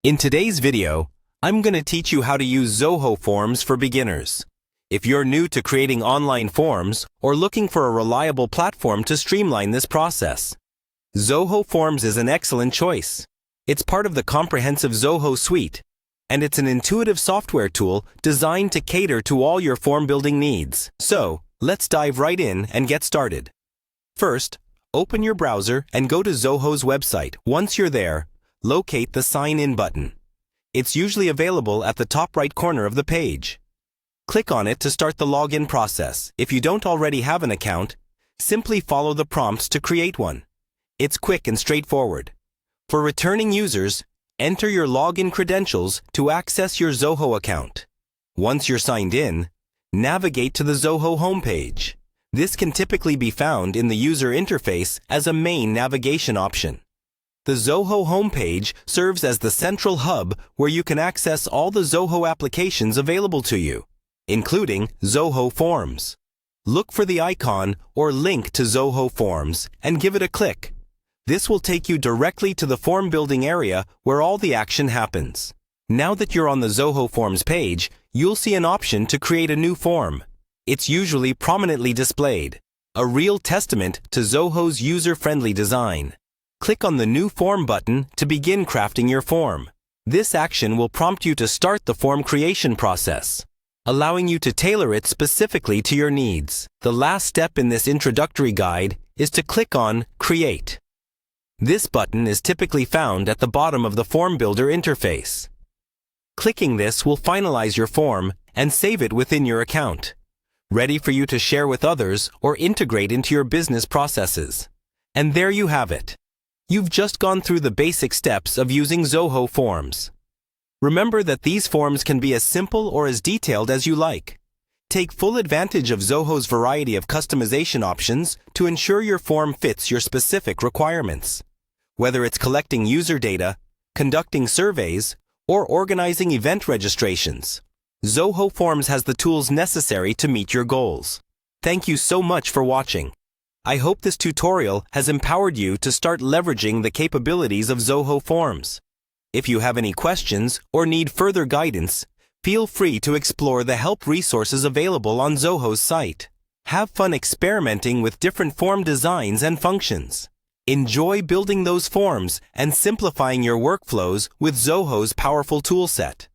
In today's video, I'm going to teach you how to use Zoho Forms for beginners. If you're new to creating online forms or looking for a reliable platform to streamline this process, Zoho Forms is an excellent choice. It's part of the comprehensive Zoho suite, and it's an intuitive software tool designed to cater to all your form building needs. So, let's dive right in and get started. First, open your browser and go to Zoho's website. Once you're there, locate the Sign In button. It's usually available at the top right corner of the page. Click on it to start the login process. If you don't already have an account, simply follow the prompts to create one. It's quick and straightforward. For returning users, enter your login credentials to access your Zoho account. Once you're signed in, navigate to the Zoho homepage. This can typically be found in the user interface as a main navigation option. The Zoho homepage serves as the central hub where you can access all the Zoho applications available to you, including Zoho Forms. Look for the icon or link to Zoho Forms and give it a click. This will take you directly to the form building area where all the action happens. Now that you're on the Zoho Forms page, you'll see an option to create a new form. It's usually prominently displayed, a real testament to Zoho's user-friendly design. Click on the New Form button to begin crafting your form. This action will prompt you to start the form creation process, allowing you to tailor it specifically to your needs. The last step in this introductory guide is to click on Create. This button is typically found at the bottom of the Form Builder interface. Clicking this will finalize your form and save it within your account, ready for you to share with others or integrate into your business processes. And there you have it. You've just gone through the basic steps of using Zoho Forms. Remember that these forms can be as simple or as detailed as you like. Take full advantage of Zoho's variety of customization options to ensure your form fits your specific requirements. Whether it's collecting user data, conducting surveys, or organizing event registrations, Zoho Forms has the tools necessary to meet your goals. Thank you so much for watching. I hope this tutorial has empowered you to start leveraging the capabilities of Zoho Forms. If you have any questions or need further guidance, feel free to explore the help resources available on Zoho's site. Have fun experimenting with different form designs and functions. Enjoy building those forms and simplifying your workflows with Zoho's powerful toolset.